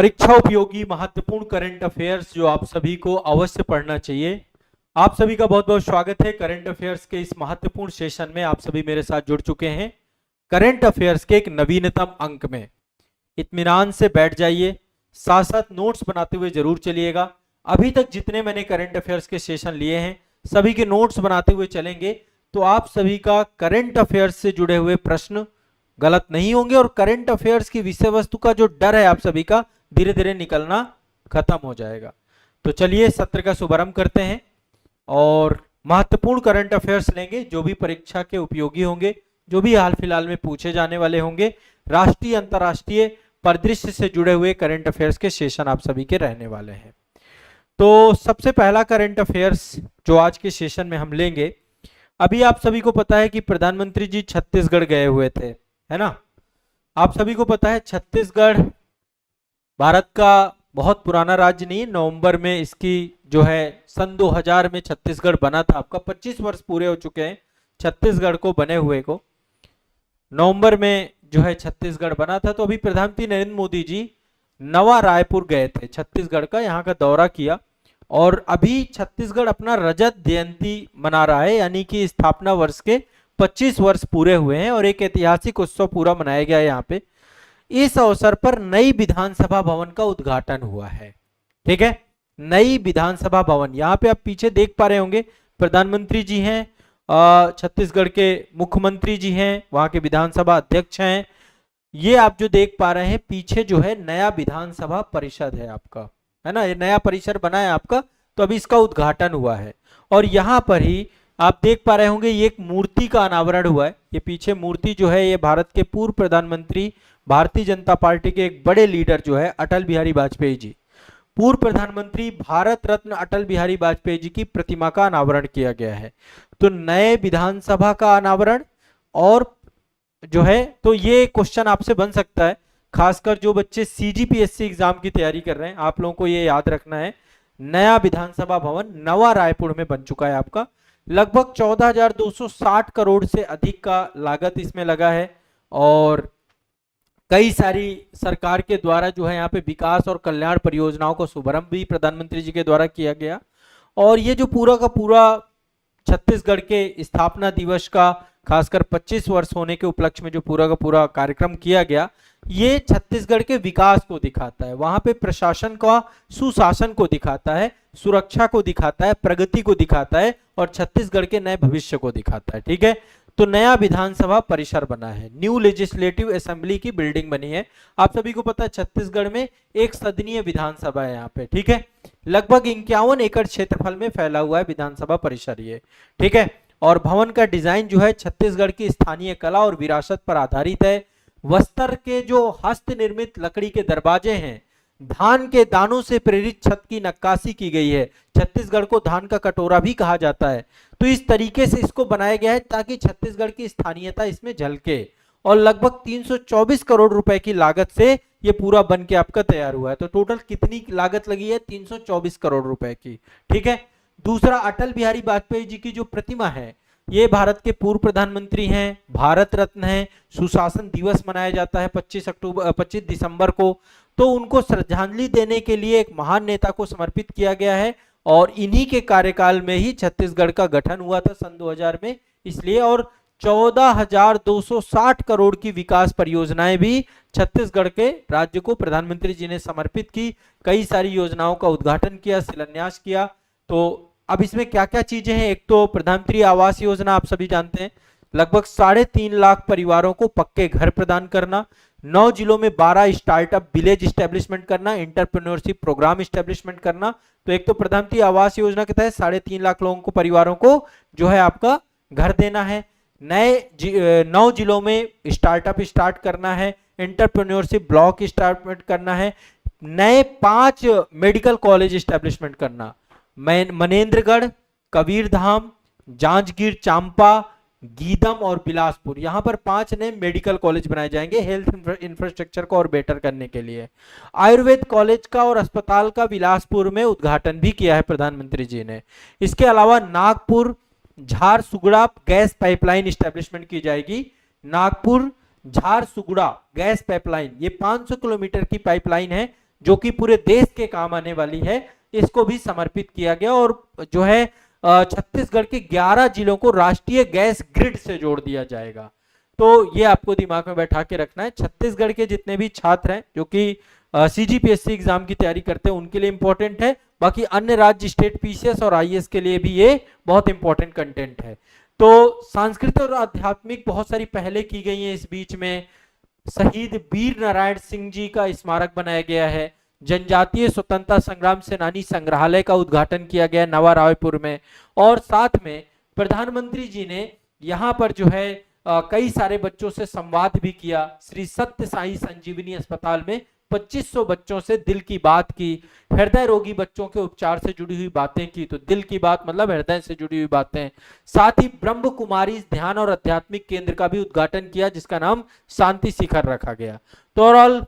परीक्षा उपयोगी महत्वपूर्ण करंट अफेयर्स जो आप सभी को अवश्य पढ़ना चाहिए। आप सभी का बहुत बहुत स्वागत है। करंट अफेयर्स के इस महत्वपूर्ण सेशन में आप सभी मेरे साथ जुड़ चुके हैं। करंट अफेयर्स के एक नवीनतम अंक में इत्मीनान से बैठ जाइए, साथ साथ नोट्स बनाते हुए जरूर चलिएगा। अभी तक जितने मैंने करंट अफेयर्स के सेशन लिए हैं सभी के नोट्स बनाते हुए चलेंगे तो आप सभी का करंट अफेयर्स से जुड़े हुए प्रश्न गलत नहीं होंगे और करंट अफेयर्स की विषय वस्तु का जो डर है आप सभी का धीरे धीरे निकलना खत्म हो जाएगा। तो चलिए सत्र का शुभारंभ करते हैं और महत्वपूर्ण करंट अफेयर्स लेंगे जो भी परीक्षा के उपयोगी होंगे, जो भी हाल फिलहाल में पूछे जाने वाले होंगे, राष्ट्रीय अंतर्राष्ट्रीय परिदृश्य से जुड़े हुए करंट अफेयर्स के सेशन आप सभी के रहने वाले हैं। तो सबसे पहला करंट अफेयर्स जो आज के सेशन में हम लेंगे, अभी आप सभी को पता है कि प्रधानमंत्री जी छत्तीसगढ़ गए हुए थे, है ना। आप सभी को पता है छत्तीसगढ़ भारत का बहुत पुराना राज्य नहीं है। नवंबर में इसकी जो है सन 2000 में छत्तीसगढ़ बना था। आपका 25 वर्ष पूरे हो चुके हैं छत्तीसगढ़ को बने हुए को। नवंबर में जो है छत्तीसगढ़ बना था। तो अभी प्रधानमंत्री नरेंद्र मोदी जी नवा रायपुर गए थे, छत्तीसगढ़ का यहाँ का दौरा किया और अभी छत्तीसगढ़ अपना रजत जयंती मना रहा है, यानी कि स्थापना वर्ष के 25 वर्ष पूरे हुए हैं और एक ऐतिहासिक उत्सव पूरा मनाया गया है यहाँ पे। इस अवसर पर नई विधानसभा भवन का उद्घाटन हुआ है। ठीक है, नई विधानसभा भवन यहाँ पे आप पीछे देख पा रहे होंगे। प्रधानमंत्री जी हैं, छत्तीसगढ़ के मुख्यमंत्री जी हैं, वहां के विधानसभा अध्यक्ष हैं। ये आप जो देख पा रहे हैं पीछे जो है नया विधानसभा परिषद है आपका, है ना। ये नया परिसर बना है आपका, तो अभी इसका उद्घाटन हुआ है और यहाँ पर ही आप देख पा रहे होंगे ये एक मूर्ति का अनावरण हुआ है। ये पीछे मूर्ति जो है ये भारत के पूर्व प्रधानमंत्री, भारतीय जनता पार्टी के एक बड़े लीडर जो है अटल बिहारी वाजपेयी जी, पूर्व प्रधानमंत्री भारत रत्न अटल बिहारी वाजपेयी जी की प्रतिमा का अनावरण किया गया है। तो नए विधानसभा का अनावरण और जो है, तो ये क्वेश्चन आपसे बन सकता है, खासकर जो बच्चे सीजीपीएससी एग्जाम की तैयारी कर रहे हैं आप लोगों को ये याद रखना है। नया विधानसभा भवन नवा रायपुर में बन चुका है आपका। लगभग 14,260 करोड़ से अधिक का लागत इसमें लगा है और कई सारी सरकार के द्वारा जो है यहाँ पे विकास और कल्याण परियोजनाओं का शुभारंभ भी प्रधानमंत्री जी के द्वारा किया गया। और ये जो पूरा का पूरा छत्तीसगढ़ के स्थापना दिवस का खासकर 25 वर्ष होने के उपलक्ष्य में जो पूरा का पूरा कार्यक्रम किया गया, ये छत्तीसगढ़ के विकास को दिखाता है, वहां पे प्रशासन का सुशासन को दिखाता है, सुरक्षा को दिखाता है, प्रगति को दिखाता है और छत्तीसगढ़ के नए भविष्य को दिखाता है। ठीक है, तो नया विधानसभा परिसर बना है, न्यू लेजिस्लेटिव असेंबली की बिल्डिंग बनी है। आप सभी को पता है छत्तीसगढ़ में एक सदनीय विधानसभा है यहाँ पे। ठीक है, लगभग 51 एकड़ क्षेत्रफल में फैला हुआ है विधानसभा परिसर ये। ठीक है, और भवन का डिजाइन जो है छत्तीसगढ़ की स्थानीय कला और विरासत पर आधारित है। बस्तर के जो हस्त निर्मित लकड़ी के दरवाजे हैं, धान के दानों से प्रेरित छत की नक्काशी की गई है। छत्तीसगढ़ को धान का कटोरा भी कहा जाता है। तो इस तरीके से इसको बनाया गया है ताकि छत्तीसगढ़ की स्थानीयता इसमें झलके और लगभग 324 करोड़ रुपए की लागत से ये पूरा बन के आपका तैयार हुआ है। तो टोटल कितनी लागत लगी है? 324 करोड़ रुपए की। ठीक है, दूसरा अटल बिहारी वाजपेयी जी की जो प्रतिमा है, ये भारत के पूर्व प्रधानमंत्री हैं, भारत रत्न हैं। सुशासन दिवस मनाया जाता है 25 दिसंबर को, तो उनको श्रद्धांजलि देने के लिए एक महान नेता को समर्पित किया गया है और इन्हीं के कार्यकाल में ही छत्तीसगढ़ का गठन हुआ था सन 2000 में, इसलिए। और 14,260 करोड़ की विकास परियोजनाएं भी छत्तीसगढ़ के राज्य को प्रधानमंत्री जी ने समर्पित की। कई सारी योजनाओं का उद्घाटन किया, शिलान्यास किया। तो अब इसमें क्या क्या चीजें हैं? एक तो प्रधानमंत्री आवास योजना आप सभी जानते हैं, लगभग 3.5 लाख परिवारों को पक्के घर प्रदान करना, 9 जिलों में 12 स्टार्टअप विलेज स्टैब्लिशमेंट करना, एंटरप्रेन्योरशिप प्रोग्राम स्टैब्लिशमेंट करना। तो एक तो प्रधानमंत्री आवास योजना के तहत 3.5 लाख लोगों को, परिवारों को जो है आपका घर देना है। 9 जिलों में स्टार्टअप स्टार्ट करना है, एंटरप्रेन्योरशिप ब्लॉक स्टार्ट करना है, नए 5 मेडिकल कॉलेज स्टैब्लिशमेंट करना, मनेन्द्रगढ़, कबीरधाम, जांजगीर चांपा, गीदम और बिलासपुर, यहाँ पर 5 नए मेडिकल कॉलेज बनाए जाएंगे हेल्थ इंफ्रास्ट्रक्चर को और बेटर करने के लिए। आयुर्वेद कॉलेज का और अस्पताल का बिलासपुर में उद्घाटन भी किया है प्रधानमंत्री जी ने। इसके अलावा Nagpur Jharsuguda gas pipeline establishment की जाएगी। नागपुर झारसुगुड़ा गैस पाइपलाइन, ये 500 किलोमीटर की पाइपलाइन है जो कि पूरे देश के काम आने वाली है, इसको भी समर्पित किया गया। और जो है छत्तीसगढ़ के 11 जिलों को राष्ट्रीय गैस ग्रिड से जोड़ दिया जाएगा। तो ये आपको दिमाग में बैठा के रखना है। छत्तीसगढ़ के जितने भी छात्र हैं जो कि सीजीपीएससी एग्जाम की तैयारी करते हैं उनके लिए इंपॉर्टेंट है, बाकी अन्य राज्य स्टेट पीसीएस और आईएएस के लिए भी ये बहुत इंपॉर्टेंट कंटेंट है। तो सांस्कृतिक और आध्यात्मिक बहुत सारी पहले की गई हैं। इस बीच में शहीद वीर नारायण सिंह जी का स्मारक बनाया गया है, जनजातीय स्वतंत्रता संग्राम सेनानी संग्रहालय का उद्घाटन किया गया नवा रायपुर में, और साथ में प्रधानमंत्री जी ने यहाँ पर जो है कई सारे बच्चों से संवाद भी किया। श्री सत्य साई संजीवनी अस्पताल में 2500 बच्चों से दिल की बात की, हृदय रोगी बच्चों के उपचार से जुड़ी हुई बातें की। तो दिल की बात मतलब हृदय से जुड़ी हुई बातें। साथ ही ब्रह्म कुमारी ध्यान और आध्यात्मिक केंद्र का भी उद्घाटन किया, जिसका नाम शांति शिखर रखा गया। तो ओवरऑल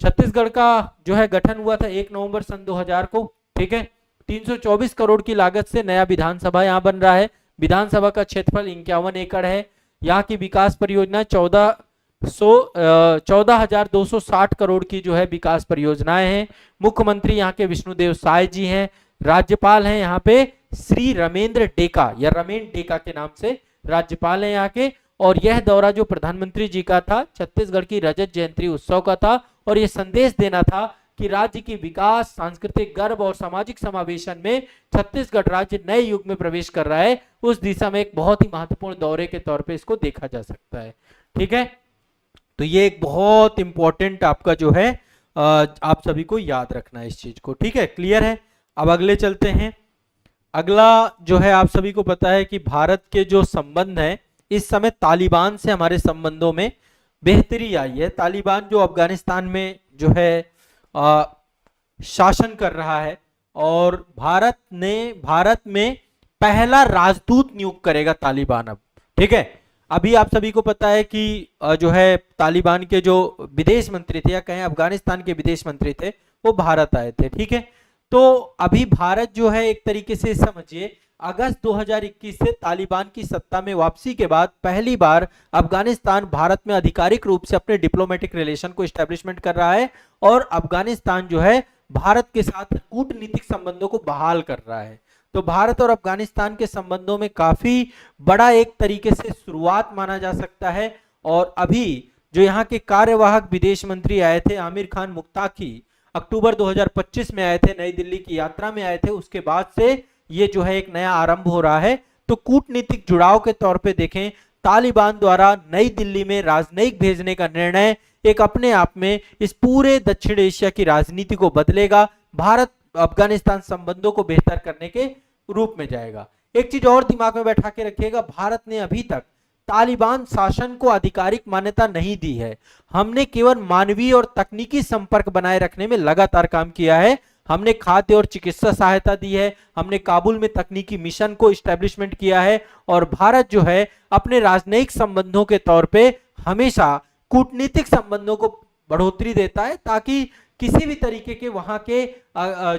छत्तीसगढ़ का जो है गठन हुआ था 1 नवंबर सन 2000 को, ठीक है। 324 करोड़ की लागत से नया विधानसभा यहाँ बन रहा है। विधानसभा का क्षेत्रफल 51 एकड़ है। यहाँ की विकास परियोजना 14,260 करोड़ की जो है विकास परियोजनाएं हैं। मुख्यमंत्री यहाँ के विष्णुदेव साय जी हैं। राज्यपाल हैं यहाँ पे श्री रमेंद्र डेका या रमेन डेका के नाम से राज्यपाल हैं यहाँ के। और यह दौरा जो प्रधानमंत्री जी का था छत्तीसगढ़ की रजत जयंती उत्सव का था, और यह संदेश देना था कि राज्य की विकास, सांस्कृतिक गर्व और सामाजिक समावेशन में छत्तीसगढ़ राज्य नए युग में प्रवेश कर रहा है। उस दिशा में एक बहुत ही महत्वपूर्ण दौरे के तौर पे इसको देखा जा सकता है, ठीक है। तो ये एक बहुत इंपॉर्टेंट आपका जो है आप सभी को याद रखना है इस चीज को, ठीक है। क्लियर है। अब अगले चलते हैं। अगला जो है आप सभी को पता है कि भारत के जो संबंध है इस समय तालिबान से हमारे संबंधों में बेहतरी आई है। तालिबान जो अफगानिस्तान में जो है शासन कर रहा है, और भारत में पहला राजदूत नियुक्त करेगा तालिबान अब, ठीक है। अभी आप सभी को पता है कि जो है तालिबान के जो विदेश मंत्री थे या कहें अफगानिस्तान के विदेश मंत्री थे वो भारत आए थे, ठीक है। तो अभी भारत जो है एक तरीके से समझिए अगस्त 2021 से तालिबान की सत्ता में वापसी के बाद पहली बार अफगानिस्तान भारत में आधिकारिक रूप से अपने डिप्लोमेटिक रिलेशन को एस्टेब्लिशमेंट कर रहा है, और अफगानिस्तान जो है भारत के साथ कूटनीतिक संबंधों को बहाल कर रहा है। तो भारत और अफगानिस्तान के संबंधों में काफी बड़ा एक तरीके से शुरुआत माना जा सकता है। और अभी जो यहाँ के कार्यवाहक विदेश मंत्री आए थे आमिर खान मुत्ताकी, अक्टूबर 2025 में आए थे, नई दिल्ली की यात्रा में आए थे। उसके बाद से ये जो है एक नया आरंभ हो रहा है। तो कूटनीतिक जुड़ाव के तौर पे देखें, तालिबान द्वारा नई दिल्ली में राजनयिक भेजने का निर्णय एक अपने आप में इस पूरे दक्षिण एशिया की राजनीति को बदलेगा, भारत अफगानिस्तान संबंधों को बेहतर करने के रूप में जाएगा। एक चीज और दिमाग में बैठा के रखिएगा, भारत ने अभी तक तालिबान शासन को आधिकारिक मान्यता नहीं दी है। हमने केवल मानवीय और तकनीकी संपर्क बनाए रखने में लगातार काम किया है। हमने खाद्य और चिकित्सा सहायता दी है, हमने काबुल में तकनीकी मिशन को इस्टेब्लिशमेंट किया है, और भारत जो है अपने राजनयिक संबंधों के तौर पे हमेशा कूटनीतिक संबंधों को बढ़ोतरी देता है, ताकि किसी भी तरीके के वहां के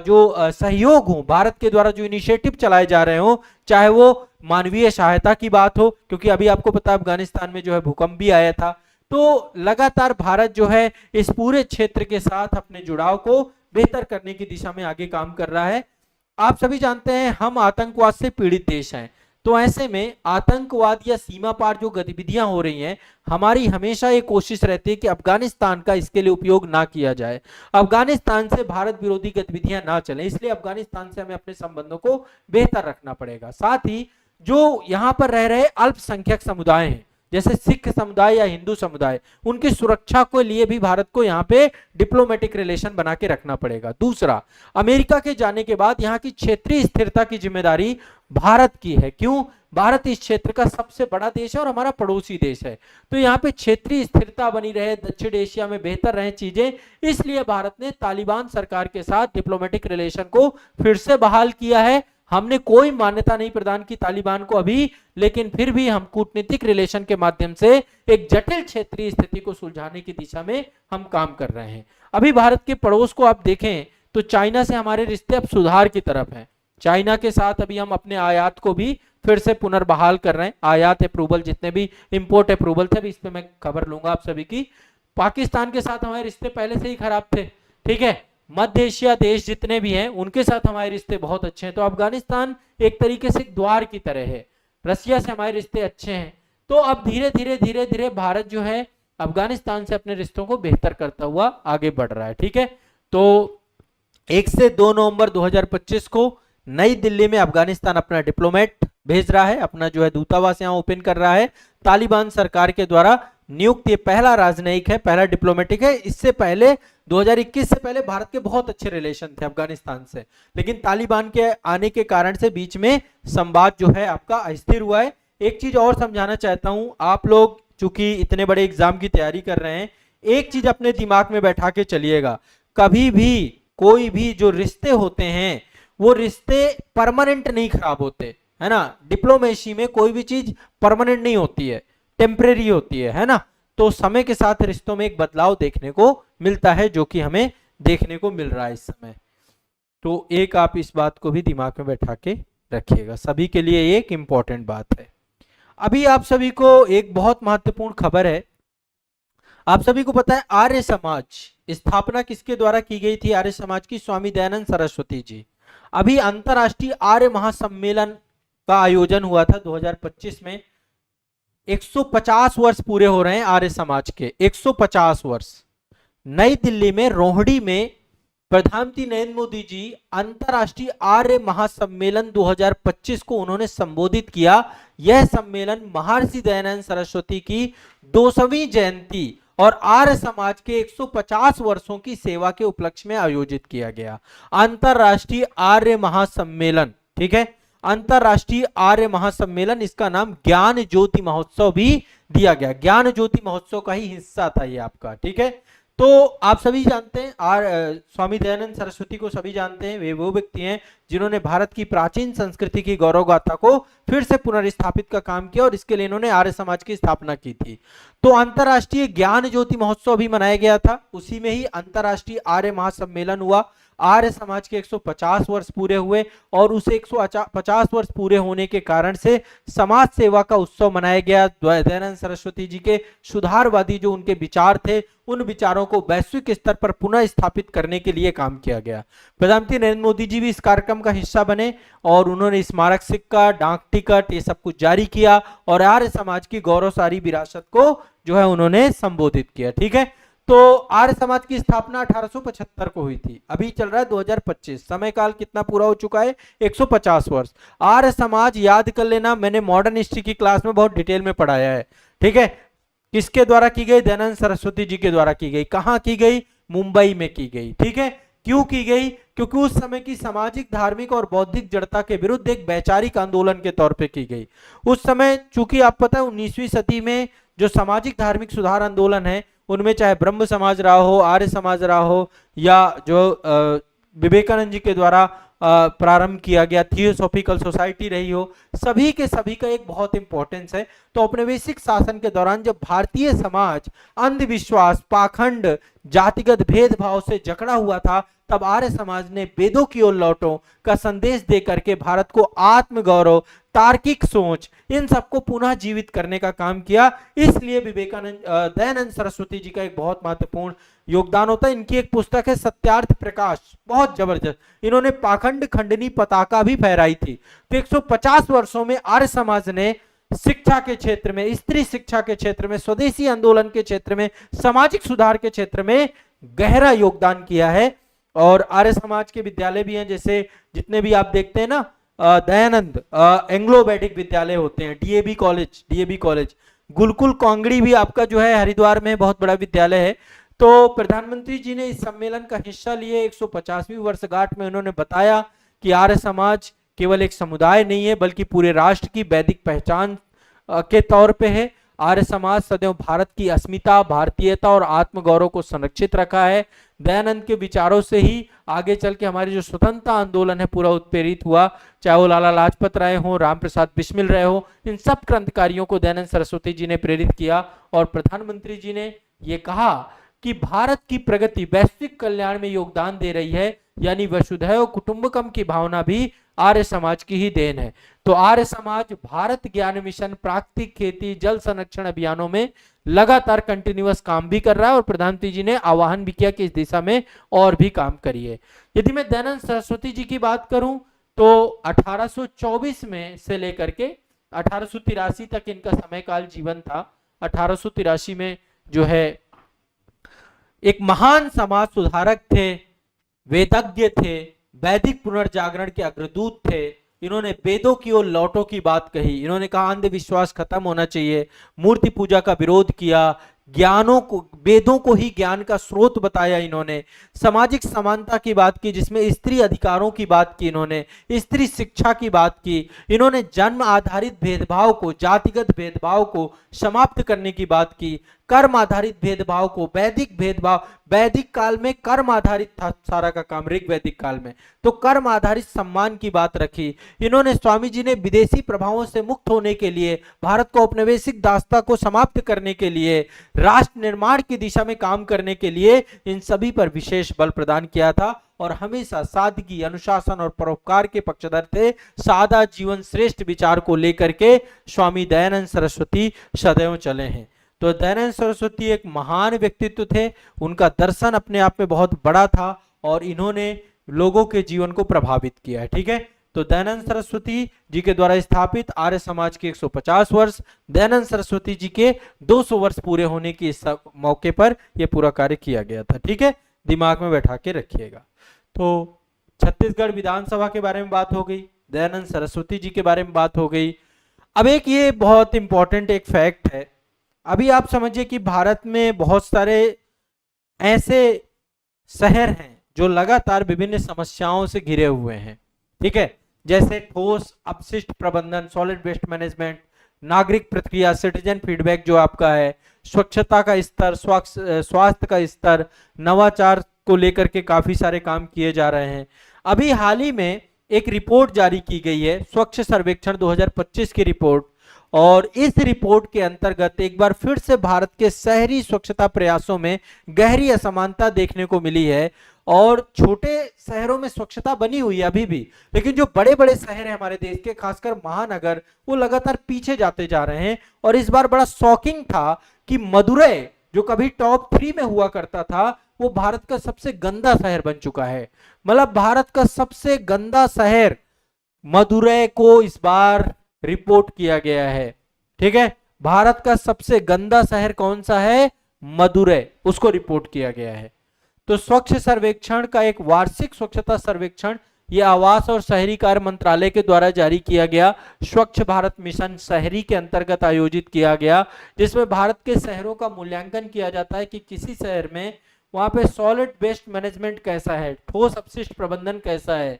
जो सहयोग हो, भारत के द्वारा जो इनिशिएटिव चलाए जा रहे हो, चाहे वो मानवीय सहायता की बात हो, क्योंकि अभी आपको पता है अफगानिस्तान में जो है भूकंप भी आया था। तो लगातार भारत जो है इस पूरे क्षेत्र के साथ अपने जुड़ाव को बेहतर करने की दिशा में आगे काम कर रहा है। आप सभी जानते हैं हम आतंकवाद से पीड़ित देश हैं, तो ऐसे में आतंकवाद या सीमा पार जो गतिविधियां हो रही हैं, हमारी हमेशा ये कोशिश रहती है कि अफगानिस्तान का इसके लिए उपयोग ना किया जाए, अफगानिस्तान से भारत विरोधी गतिविधियां ना चलें। इसलिए अफगानिस्तान से हमें अपने संबंधों को बेहतर रखना पड़ेगा। साथ ही जो यहाँ पर रह रहे अल्पसंख्यक समुदाय हैं, जैसे सिख समुदाय या हिंदू समुदाय, उनकी सुरक्षा के लिए भी भारत को यहाँ पे डिप्लोमेटिक रिलेशन बना के रखना पड़ेगा। दूसरा, अमेरिका के जाने के बाद यहाँ की क्षेत्रीय स्थिरता की जिम्मेदारी भारत की है। क्यों? भारत इस क्षेत्र का सबसे बड़ा देश है और हमारा पड़ोसी देश है, तो यहाँ पे क्षेत्रीय स्थिरता बनी रहे, दक्षिण एशिया में बेहतर रहे चीजें, इसलिए भारत ने तालिबान सरकार के साथ डिप्लोमेटिक रिलेशन को फिर से बहाल किया है। हमने कोई मान्यता नहीं प्रदान की तालिबान को अभी, लेकिन फिर भी हम कूटनीतिक रिलेशन के माध्यम से एक जटिल क्षेत्रीय स्थिति को सुलझाने की दिशा में हम काम कर रहे हैं। अभी भारत के पड़ोस को आप देखें तो चाइना से हमारे रिश्ते अब सुधार की तरफ हैं। चाइना के साथ अभी हम अपने आयात को भी फिर से पुनर्बहाल कर रहे हैं। आयात अप्रूवल, जितने भी इंपोर्ट अप्रूवल थे, अभी इस पे मैं खबर लूंगा आप सभी की। पाकिस्तान के साथ हमारे रिश्ते पहले से ही खराब थे, ठीक है। मध्य एशिया देश जितने भी हैं उनके साथ हमारे रिश्ते बहुत अच्छे हैं। तो अफगानिस्तान एक तरीके से एक द्वार की तरह है, रसिया से हमारे रिश्ते अच्छे हैं। तो अब धीरे धीरे धीरे धीरे भारत जो है अफगानिस्तान से अपने रिश्तों को बेहतर करता हुआ आगे बढ़ रहा है, ठीक है। तो 1 से 2 नवंबर 2025 को नई दिल्ली में अफगानिस्तान अपना डिप्लोमेट भेज रहा है, अपना जो है दूतावास यहाँ ओपन कर रहा है। तालिबान सरकार के द्वारा नियुक्त ये पहला राजनयिक है, पहला डिप्लोमेटिक है। इससे पहले 2021 से पहले भारत के बहुत अच्छे रिलेशन थे अफगानिस्तान से, लेकिन तालिबान के आने के कारण से बीच में संवाद जो है आपका अस्थिर हुआ है। एक चीज और समझाना चाहता हूं, आप लोग चूंकि इतने बड़े एग्जाम की तैयारी कर रहे हैं, एक चीज अपने दिमाग में बैठा के चलिएगा, कभी भी कोई भी जो रिश्ते होते हैं वो रिश्ते परमानेंट नहीं खराब होते, है ना। डिप्लोमेसी में कोई भी चीज परमानेंट नहीं होती है, टेम्परेरी होती है ना। तो समय के साथ रिश्तों में एक बदलाव देखने को मिलता है, जो कि हमें देखने को मिल रहा है इस समय। तो एक आप इस बात को भी दिमाग में बैठा के रखिएगा, सभी के लिए एक इंपॉर्टेंट बात है। अभी आप सभी को एक बहुत महत्वपूर्ण खबर है। आप सभी को पता है आर्य समाज स्थापना किसके द्वारा की गई थी? आर्य समाज की स्वामी दयानंद सरस्वती जी। अभी अंतरराष्ट्रीय आर्य महासम्मेलन का आयोजन हुआ था 2025 में। 150 वर्ष पूरे हो रहे हैं आर्य समाज के, 150 वर्ष। नई दिल्ली में रोहिणी में प्रधानमंत्री नरेंद्र मोदी जी अंतरराष्ट्रीय आर्य महासम्मेलन 2025 को उन्होंने संबोधित किया। यह सम्मेलन महर्षि दयानंद सरस्वती की 200वीं जयंती और आर्य समाज के 150 वर्षों की सेवा के उपलक्ष्य में आयोजित किया गया अंतरराष्ट्रीय आर्य महासम्मेलन, ठीक है। अंतरराष्ट्रीय आर्य महासम्मेलन, इसका नाम ज्ञान ज्योति महोत्सव भी दिया गया। ज्ञान ज्योति महोत्सव का ही हिस्सा था ये आपका, ठीक है। तो आप सभी जानते हैं स्वामी दयानंद सरस्वती को सभी जानते हैं। वे वो व्यक्ति हैं जिन्होंने भारत की प्राचीन संस्कृति की गौरव गाथा को फिर से पुनर्स्थापित का काम किया और इसके लिए इन्होंने आर्य समाज की स्थापना की थी। तो अंतरराष्ट्रीय ज्ञान ज्योति महोत्सव भी मनाया गया था, उसी में ही अंतरराष्ट्रीय आर्य महासम्मेलन हुआ। आर्य समाज के 150 वर्ष पूरे हुए और उसे 150 वर्ष पूरे होने के कारण से समाज सेवा का उत्सव मनाया गया। दयानंद सरस्वती जी के सुधारवादी जो उनके विचार थे, उन विचारों को वैश्विक स्तर पर पुनः स्थापित करने के लिए काम किया गया। प्रधानमंत्री नरेंद्र मोदी जी भी इस कार्यक्रम का हिस्सा बने और उन्होंने स्मारक सिक्का, डाक टिकट, ये सब कुछ जारी किया और आर्य समाज की गौरवशाली विरासत को जो है उन्होंने संबोधित किया, ठीक है। तो आर्य समाज की स्थापना 1875 को हुई थी। अभी चल रहा है 2025, समय काल कितना पूरा हो चुका है? 150 वर्ष। आर्य समाज याद कर लेना, मैंने मॉडर्न हिस्ट्री की क्लास में बहुत डिटेल में पढ़ाया है, ठीक है। किसके द्वारा की गई? दयानंद सरस्वती जी के द्वारा की गई। कहां की गई? मुंबई में की गई, ठीक है। क्यों की गई? क्योंकि उस समय की सामाजिक, धार्मिक और बौद्धिक जड़ता के विरुद्ध एक वैचारिक आंदोलन के तौर पे की गई। उस समय चूंकि आप पता है 19वीं सदी में जो सामाजिक धार्मिक सुधार आंदोलन है, उनमें चाहे ब्रह्म समाज रहा हो, आर्य समाज रहा हो, या जो विवेकानंद जी के द्वारा प्रारंभ किया गया थियोसॉफिकल सोसाइटी रही हो, सभी के सभी का एक बहुत इंपॉर्टेंस है। तो औपनिवेशिक शासन के दौरान जब भारतीय समाज अंधविश्वास, पाखंड, जातिगत भेदभाव से जकड़ा हुआ था, तब आर्य समाज ने वेदों की ओर लौटो का संदेश दे करके भारत को आत्मगौरव, तार्किक सोच, इन सबको पुनः जीवित करने का काम किया। इसलिए दयानंद सरस्वती जी का एक बहुत महत्वपूर्ण योगदान होता है। इनकी एक पुस्तक है सत्यार्थ प्रकाश, बहुत जबरदस्त। इन्होंने पाखंड खंडनी पताका भी फहराई थी। तो 150 वर्षों में आर्य समाज ने शिक्षा के क्षेत्र में, स्त्री शिक्षा के क्षेत्र में, स्वदेशी आंदोलन के क्षेत्र में, सामाजिक सुधार के क्षेत्र में गहरा योगदान किया है। और आर्य समाज के विद्यालय भी हैं, जैसे जितने भी आप देखते हैं ना, दयानंद एंग्लो वैदिक विद्यालय होते हैं, डीएवी कॉलेज, गुरुकुल कांगड़ी भी आपका जो है हरिद्वार में बहुत बड़ा विद्यालय है। तो प्रधानमंत्री जी ने इस सम्मेलन का हिस्सा लिए। 150वीं वर्षगांठ में उन्होंने बताया कि आर्य समाज केवल एक समुदाय नहीं है, बल्कि पूरे राष्ट्र की वैदिक पहचान के तौर पे है। आर्य समाज सदैव भारत की अस्मिता, भारतीयता और आत्मगौरव को संरक्षित रखा है। दयानंद के विचारों से ही आगे चल के हमारे जो स्वतंत्रता आंदोलन है पूरा उत्प्रेरित हुआ, चाहे वो लाला लाजपत राय हो, राम प्रसाद बिस्मिल राय हो, इन सब क्रांतिकारियों को दयानंद सरस्वती जी ने प्रेरित किया। और प्रधानमंत्री जी ने ये कहा कि भारत की प्रगति वैश्विक कल्याण में योगदान दे रही है, यानी वसुधैव कुटुंबकम की भावना भी आर्य समाज की ही देन है। तो आर्य समाज भारत ज्ञान मिशन, प्राकृतिक खेती, जल संरक्षण अभियानों में लगातार कंटिन्यूअस काम भी कर रहा है और प्रधानमंत्री जी ने आह्वान भी किया कि इस दिशा में और भी काम करिए। यदि मैं दयानंद सरस्वती जी की बात करूं तो 1824 में से लेकर के 1883 तक इनका समयकाल जीवन था। 1883 में जो है एक महान समाज सुधारक थे, वेदज्ञ थे, वैदिक पुनर्जागरण के अग्रदूत थे। इन्होंने वेदों की और लौटों की बात कही। इन्होंने कहा अंधविश्वास खत्म होना चाहिए, मूर्ति पूजा का विरोध किया, ज्ञानों को, वेदों को ही ज्ञान का स्रोत बताया। इन्होंने सामाजिक समानता की बात की, जिसमें स्त्री अधिकारों की बात की, इन्होंने स्त्री शिक्षा की बात की, इन्होंने जन्म आधारित भेदभाव को, जातिगत भेदभाव को समाप्त करने की बात की, कर्म आधारित भेदभाव को, वैदिक भेदभाव, वैदिक काल में कर्म आधारित था सारा का काम, ऋग्वैदिक काल में तो कर्म आधारित सम्मान की बात रखी। इन्होंने, स्वामी जी ने विदेशी प्रभावों से मुक्त होने के लिए, भारत को औपनिवेशिक दासता को समाप्त करने के लिए, राष्ट्र निर्माण की दिशा में काम करने के लिए इन सभी पर विशेष बल प्रदान किया था और हमेशा सादगी, अनुशासन और परोपकार के पक्षधर थे। सादा जीवन श्रेष्ठ विचार को लेकर के स्वामी दयानंद सरस्वती सदैव चले हैं। तो दयानंद सरस्वती एक महान व्यक्तित्व थे, उनका दर्शन अपने आप में बहुत बड़ा था और इन्होंने लोगों के जीवन को प्रभावित किया है। ठीक है, तो दयानंद सरस्वती जी के द्वारा स्थापित आर्य समाज के 150 वर्ष, दयानंद सरस्वती जी के 200 वर्ष पूरे होने की इस मौके पर यह पूरा कार्य किया गया था। ठीक है, दिमाग में बैठा के रखिएगा। तो छत्तीसगढ़ विधानसभा के बारे में बात हो गई, दयानंद सरस्वती जी के बारे में बात हो गई। अब एक ये बहुत इंपॉर्टेंट एक फैक्ट है, अभी आप समझिए कि भारत में बहुत सारे ऐसे शहर हैं जो लगातार विभिन्न समस्याओं से घिरे हुए हैं। ठीक है, जैसे ठोस अपशिष्ट प्रबंधन, सॉलिड वेस्ट मैनेजमेंट, नागरिक प्रतिक्रिया, सिटीजन फीडबैक जो आपका है, स्वच्छता का स्तर, स्वास्थ्य का स्तर, नवाचार को लेकर के काफी सारे काम किए जा रहे हैं। अभी हाल ही में एक रिपोर्ट जारी की गई है, स्वच्छ सर्वेक्षण 2025 की रिपोर्ट, और इस रिपोर्ट के अंतर्गत एक बार फिर से भारत के शहरी स्वच्छता प्रयासों में गहरी असमानता देखने को मिली है। और छोटे शहरों में स्वच्छता बनी हुई है अभी भी, लेकिन जो बड़े बड़े शहर हैं हमारे देश के, खासकर महानगर, वो लगातार पीछे जाते जा रहे हैं। और इस बार बड़ा शॉकिंग था कि मदुरै, जो कभी टॉप 3 में हुआ करता था, वो भारत का सबसे गंदा शहर बन चुका है। मतलब भारत का सबसे गंदा शहर मदुरै को इस बार रिपोर्ट किया गया है। ठीक है, भारत का सबसे गंदा शहर कौन सा है? मदुरै, उसको रिपोर्ट किया गया है। तो स्वच्छ सर्वेक्षण का एक वार्षिक स्वच्छता सर्वेक्षण, यह आवास और शहरी कार्य मंत्रालय के द्वारा जारी किया गया स्वच्छ भारत मिशन शहरी के अंतर्गत आयोजित किया गया, जिसमें भारत के शहरों का मूल्यांकन किया जाता है कि किसी शहर में वहां पे सॉलिड वेस्ट मैनेजमेंट कैसा है, ठोस अपशिष्ट प्रबंधन कैसा है,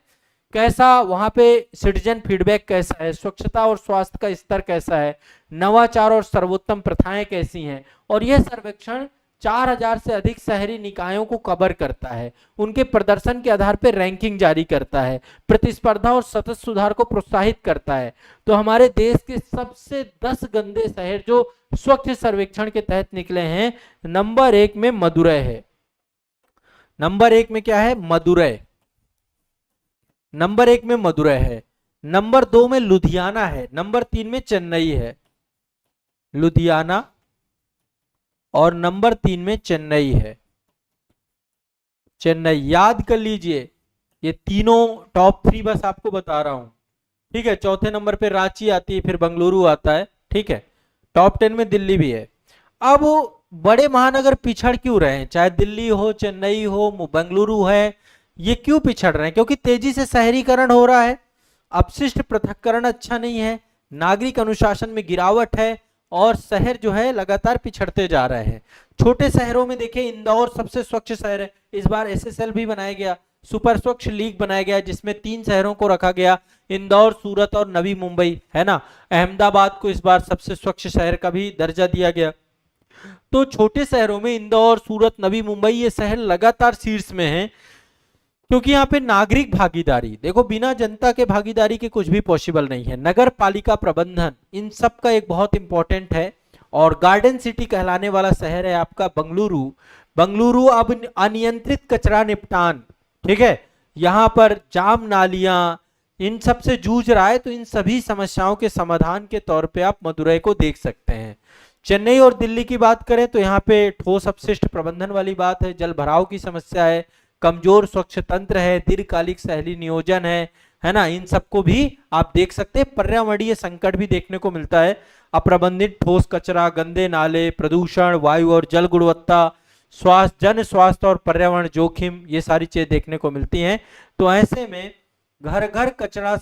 कैसा वहां पे सिटीजन फीडबैक कैसा है, स्वच्छता और स्वास्थ्य का स्तर कैसा है, नवाचार और सर्वोत्तम प्रथाएं कैसी हैं। और यह सर्वेक्षण 4000 से अधिक शहरी निकायों को कवर करता है, उनके प्रदर्शन के आधार पर रैंकिंग जारी करता है, प्रतिस्पर्धा और सतत सुधार को प्रोत्साहित करता है। तो हमारे देश के सबसे 10 गंदे शहर जो स्वच्छ सर्वेक्षण के तहत निकले हैं, नंबर 1 में मदुरै है। नंबर 1 में क्या है? मदुरै। नंबर 1 में मदुरै है, नंबर 2 में लुधियाना है, नंबर 3 में चेन्नई है, लुधियाना, और नंबर 3 में चेन्नई है। चेन्नई याद कर लीजिए, ये तीनों टॉप 3 बस आपको बता रहा हूं। ठीक है, चौथे नंबर पे रांची आती है, फिर बेंगलुरु आता है। ठीक है, टॉप 10 में दिल्ली भी है। अब बड़े महानगर पिछड़ क्यों रहे हैं? चाहे दिल्ली हो, चेन्नई हो, बेंगलुरु है, ये क्यों पिछड़ रहे हैं? क्योंकि तेजी से शहरीकरण हो रहा है, अपशिष्ट पृथक्करण अच्छा नहीं है, नागरिक अनुशासन में गिरावट है, और शहर जो है लगातार पिछड़ते जा रहे हैं। छोटे शहरों में देखिए, इंदौर सबसे स्वच्छ शहर है। इस बार एसएसएल भी बनाया गया, सुपर स्वच्छ लीग बनाया गया, जिसमें 3 शहरों को रखा गया, इंदौर, सूरत और नवी मुंबई, है ना। अहमदाबाद को इस बार सबसे स्वच्छ शहर का भी दर्जा दिया गया। तो छोटे शहरों में इंदौर, सूरत, नवी मुंबई, ये शहर लगातार शीर्ष में हैं, क्योंकि यहाँ पे नागरिक भागीदारी, देखो बिना जनता के भागीदारी के कुछ भी पॉसिबल नहीं है। नगर पालिका प्रबंधन, इन सब का एक बहुत इंपॉर्टेंट है। और गार्डन सिटी कहलाने वाला शहर है आपका बेंगलुरु। बंगलुरु अब अनियंत्रित कचरा निपटान, ठीक है, यहां पर जाम नालियां इन सब से जूझ रहा है। तो इन सभी समस्याओं के समाधान के तौर पे आप मदुरई को देख सकते हैं। चेन्नई और दिल्ली की बात करें तो यहाँ पे ठोस अपशिष्ट प्रबंधन वाली बात है, जल भराव की समस्या है, कमजोर स्वच्छ तंत्र है, दीर्घकालिक शहरी नियोजन है ना, इन सबको भी आप देख सकते हैं। पर्यावरणीय संकट भी देखने को मिलता है, अप्रबंधित ठोस कचरा, गंदे नाले, प्रदूषण, वायु और जल गुणवत्ता, स्वास्थ्य, जन स्वास्थ्य और पर्यावरण जोखिम, ये सारी चीजें देखने को मिलती हैं। तो ऐसे में घर घर कचरा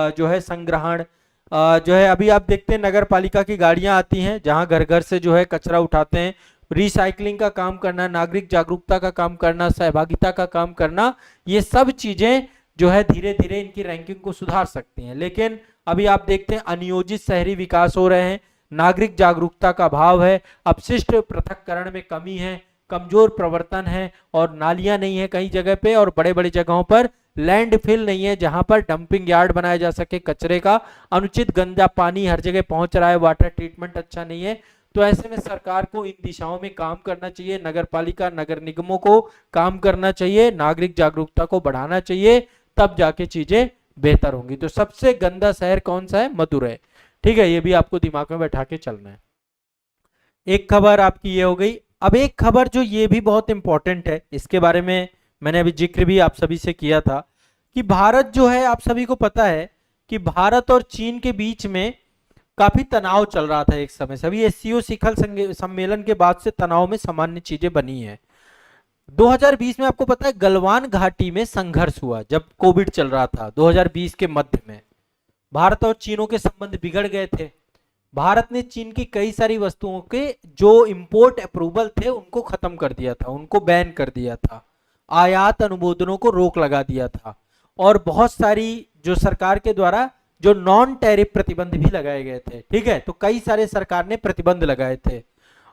जो है संग्रहण, जो है अभी आप देखते हैं नगर पालिका की गाड़ियां आती हैं जहां घर घर से जो है कचरा उठाते हैं। रिसाइकलिंग का काम करना, नागरिक जागरूकता का काम करना, सहभागिता का काम करना, ये सब चीजें जो है धीरे धीरे इनकी रैंकिंग को सुधार सकती हैं। लेकिन अभी आप देखते हैं अनियोजित शहरी विकास हो रहे हैं, नागरिक जागरूकता का अभाव है, अपशिष्ट पृथक्करण में कमी है, कमजोर प्रवर्तन है, और नालियां नहीं है कई जगह पे, और बड़े बड़े जगहों पर लैंडफिल नहीं है जहां पर डंपिंग यार्ड बनाया जा सके कचरे का, अनुचित गंदा पानी हर जगह पहुंच रहा है, वाटर ट्रीटमेंट अच्छा नहीं है। तो ऐसे में सरकार को इन दिशाओं में काम करना चाहिए, नगर पालिका नगर निगमों को काम करना चाहिए, नागरिक जागरूकता को बढ़ाना चाहिए, तब जाके चीजें बेहतर होंगी। तो सबसे गंदा शहर कौन सा है? मदुरई, ठीक है, ये भी आपको दिमाग में बैठा के चलना है। एक खबर आपकी ये हो गई। अब एक खबर जो ये भी बहुत इंपॉर्टेंट है, इसके बारे में मैंने अभी जिक्र भी आप सभी से किया था कि भारत जो है, आप सभी को पता है कि भारत और चीन के बीच में काफी तनाव चल रहा था एक समय से। अभी एससीओ शिखर सम्मेलन के बाद से तनाव में सामान्य चीजें बनी है। 2020 में आपको पता है गलवान घाटी में संघर्ष हुआ जब कोविड चल रहा था, 2020 के मध्य में भारत और चीनों के संबंध बिगड़ गए थे। भारत ने चीन की कई सारी वस्तुओं के जो इंपोर्ट अप्रूवल थे उनको खत्म कर दिया था, उनको बैन कर दिया था, आयात अनुमोदनों को रोक लगा दिया था, और बहुत सारी जो सरकार के द्वारा जो नॉन टैरिफ प्रतिबंध भी लगाए गए थे, ठीक है। तो कई सारे सरकार ने प्रतिबंध लगाए थे,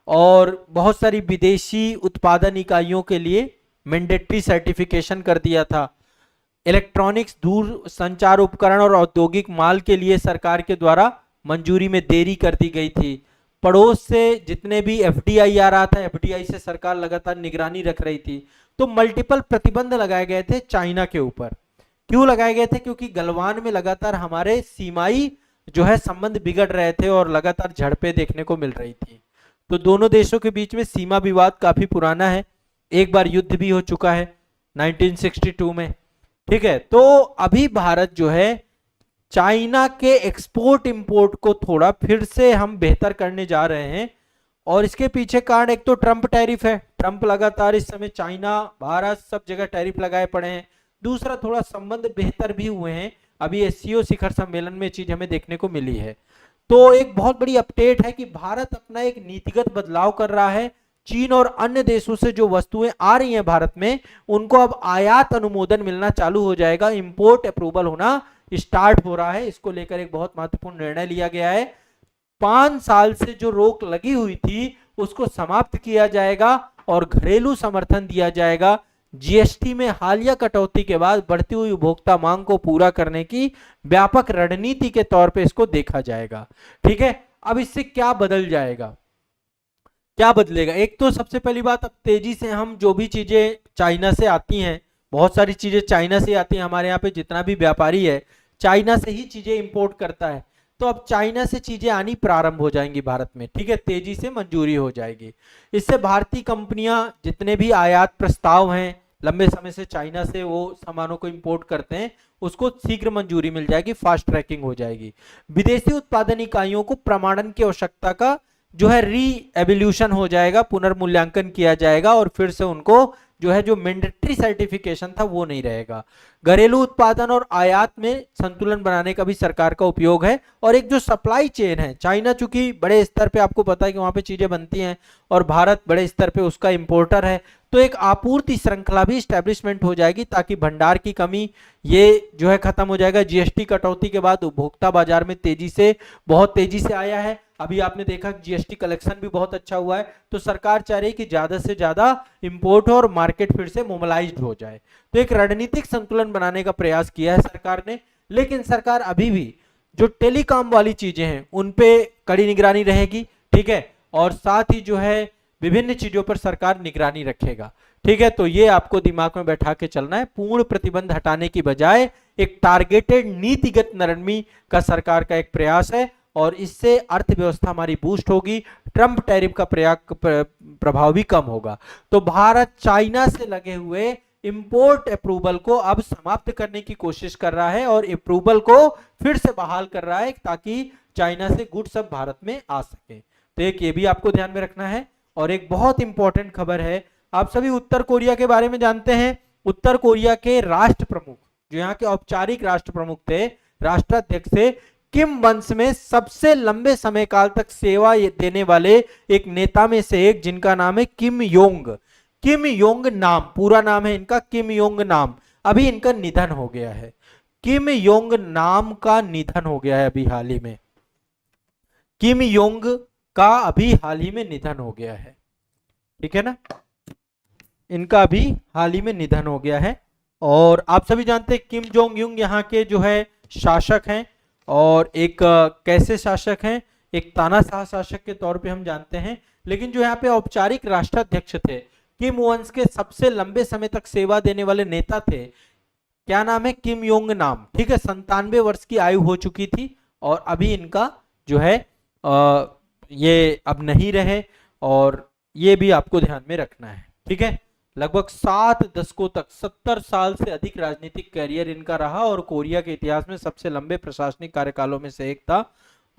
और बहुत सारी विदेशी उत्पादन इकाइयों के लिए मैंडेटरी सर्टिफिकेशन कर दिया था। इलेक्ट्रॉनिक्स, दूर संचार उपकरण और औद्योगिक माल के लिए सरकार के द्वारा मंजूरी में देरी कर दी गई थी। पड़ोस से जितने भी एफडीआई आ रहा था, एफडीआई से सरकार लगातार निगरानी रख रही थी। तो मल्टीपल प्रतिबंध लगाए गए थे चाइना के ऊपर। क्यों लगाए गए थे? क्योंकि गलवान में लगातार हमारे सीमाई जो है संबंध बिगड़ रहे थे और लगातार झड़पें देखने को मिल रही थी। तो दोनों देशों के बीच में सीमा विवाद काफी पुराना है, एक बार युद्ध भी हो चुका है 1962 में, ठीक है। तो अभी भारत जो है चाइना के एक्सपोर्ट इंपोर्ट को थोड़ा फिर से हम बेहतर करने जा रहे हैं, और इसके पीछे कारण एक तो ट्रंप टैरिफ है, ट्रंप लगातार इस समय चाइना, भारत सब जगह टैरिफ लगाए पड़े हैं। दूसरा, थोड़ा संबंध बेहतर भी हुए हैं, अभी एससीओ शिखर सम्मेलन में चीज हमें देखने को मिली है। तो एक बहुत बड़ी अपडेट है कि भारत अपना एक नीतिगत बदलाव कर रहा है। चीन और अन्य देशों से जो वस्तुएं आ रही हैं भारत में, उनको अब आयात अनुमोदन मिलना चालू हो जाएगा, इंपोर्ट अप्रूवल होना स्टार्ट हो रहा है। इसको लेकर एक बहुत महत्वपूर्ण निर्णय लिया गया है। 5 साल से जो रोक लगी हुई थी उसको समाप्त किया जाएगा और घरेलू समर्थन दिया जाएगा। जीएसटी में हालिया कटौती के बाद बढ़ती हुई उपभोक्ता मांग को पूरा करने की व्यापक रणनीति के तौर पे इसको देखा जाएगा, ठीक है। अब इससे क्या बदल जाएगा, क्या बदलेगा? एक तो सबसे पहली बात, अब तेजी से हम जो भी चीजें चाइना से आती हैं, बहुत सारी चीजें चाइना से आती हैं, हमारे यहाँ पे जितना भी व्यापारी है चाइना से ही चीजें इंपोर्ट करता है। तो अब चाइना से चीजें आनी प्रारंभ हो जाएंगी भारत में, ठीक है, तेजी से मंजूरी हो जाएगी। इससे भारतीय कंपनियां जितने भी आयात प्रस्ताव हैं, लंबे समय से चाइना से वो सामानों को इंपोर्ट करते हैं, उसको शीघ्र मंजूरी मिल जाएगी, फास्ट ट्रैकिंग हो जाएगी। विदेशी उत्पादन इकाइयों को प्रमाणन की आवश्यकता का जो है री एवोल्यूशन हो जाएगा, पुनर्मूल्यांकन किया जाएगा, और फिर से उनको जो है जो मैंडेटरी सर्टिफिकेशन था वो नहीं रहेगा। घरेलू उत्पादन और आयात में संतुलन बनाने का भी सरकार का उपयोग है। और एक जो सप्लाई चेन है, चाइना चूंकि बड़े स्तर पे आपको पता है कि वहां पे चीजें बनती हैं और भारत बड़े स्तर पे उसका इंपोर्टर है, तो एक आपूर्ति श्रृंखला भी स्टैब्लिशमेंट हो जाएगी ताकि भंडार की कमी ये जो है खत्म हो जाएगा। जीएसटी कटौती के बाद उपभोक्ता बाजार में बहुत तेजी से आया है। अभी आपने देखा जीएसटी कलेक्शन भी बहुत अच्छा हुआ है। तो सरकार चाह रही है कि ज्यादा से ज्यादा इंपोर्ट और मार्केट फिर से मोबिलाइज्ड हो जाए। तो एक रणनीतिक संतुलन बनाने का प्रयास किया है सरकार ने। लेकिन सरकार अभी भी जो टेलीकॉम वाली चीजें हैं उन पे कड़ी निगरानी रहेगी, ठीक है। और साथ ही जो है विभिन्न चीजों पर सरकार निगरानी रखेगा। ठीक है, तो ये आपको दिमाग में बैठा के चलना है। पूर्ण प्रतिबंध हटाने की बजाय एक टारगेटेड नीतिगत नरमी का सरकार का एक प्रयास है और इससे अर्थव्यवस्था हमारी बूस्ट होगी, ट्रंप टैरिफ का प्रभाव भी कम होगा। तो भारत चाइना से लगे हुए इंपोर्ट अप्रूवल को अब समाप्त करने की कोशिश कर रहा है और अप्रूवल को फिर से बहाल कर रहा है ताकि चाइना से गुड्स अब भारत में आ सके। तो एक ये भी आपको ध्यान में रखना है। और एक बहुत इंपॉर्टेंट खबर है, आप सभी उत्तर कोरिया के बारे में जानते हैं। उत्तर कोरिया के राष्ट्र प्रमुख, जो यहाँ के औपचारिक राष्ट्र प्रमुख थे, राष्ट्राध्यक्ष थे, किम वंश में सबसे लंबे समय काल तक सेवा देने वाले एक नेता में से एक, जिनका नाम है किम योंग। किम योंग नाम, पूरा नाम है इनका किम योंग नाम। अभी इनका निधन हो गया है। किम योंग नाम का निधन हो गया है अभी हाल ही में। किम योंग का अभी हाल ही में निधन हो गया है। ठीक है ना, इनका अभी हाल ही में निधन हो गया है। और आप सभी जानते हैं किम जोंग यूंग यहाँ के जो है शासक हैं और एक कैसे शासक हैं, एक तानाशाह शासक के तौर पे हम जानते हैं। लेकिन जो यहाँ पे औपचारिक राष्ट्राध्यक्ष थे, किम वंश के सबसे लंबे समय तक सेवा देने वाले नेता थे, क्या नाम है, किम योंग नाम। ठीक है, 97 वर्ष की आयु हो चुकी थी और अभी इनका जो है ये अब नहीं रहे और ये भी आपको ध्यान में रखना है। ठीक है, लगभग 7 दशकों तक, 70 साल से अधिक राजनीतिक कैरियर इनका रहा और कोरिया के इतिहास में सबसे लंबे प्रशासनिक कार्यकालों में से एक था।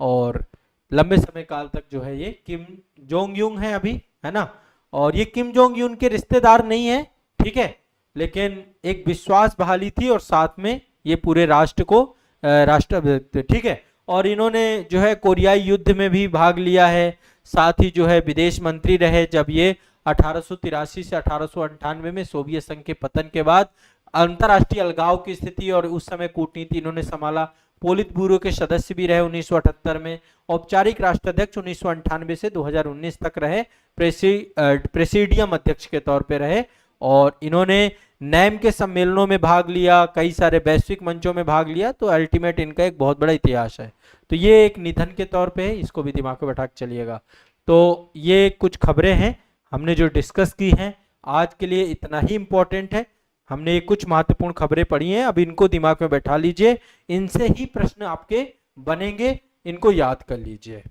और लंबे समय काल तक जो है ये किम जोंग यूंग है अभी, है ना। और ये किम जोंग यून के रिश्तेदार नहीं है, ठीक है, लेकिन एक विश्वास बहाली थी और साथ में ये पूरे राष्ट्र को ठीक है। और इन्होंने जो है कोरियाई युद्ध में भी भाग लिया है, साथ ही जो है विदेश मंत्री रहे जब ये 1883 से 1898 में सोवियत संघ के पतन के बाद अंतरराष्ट्रीय अलगाव की स्थिति और उस समय कूटनीति इन्होंने संभाला। पोलित ब्यूरो के सदस्य भी रहे 1978 में। औपचारिक राष्ट्राध्यक्ष 1998 से 2019 तक रहे। प्रेसिडियम अध्यक्ष के तौर पे रहे और इन्होंने नैम के सम्मेलनों में भाग लिया, कई सारे वैश्विक मंचों में भाग लिया। तो अल्टीमेट इनका एक बहुत बड़ा इतिहास है। तो ये एक निधन के तौर पे है, इसको भी दिमाग में बैठा के चलिएगा। तो ये कुछ खबरें हैं हमने जो डिस्कस की हैं, आज के लिए इतना ही इंपॉर्टेंट है। हमने ये कुछ महत्वपूर्ण खबरें पढ़ी हैं, अब इनको दिमाग में बैठा लीजिए, इनसे ही प्रश्न आपके बनेंगे, इनको याद कर लीजिए।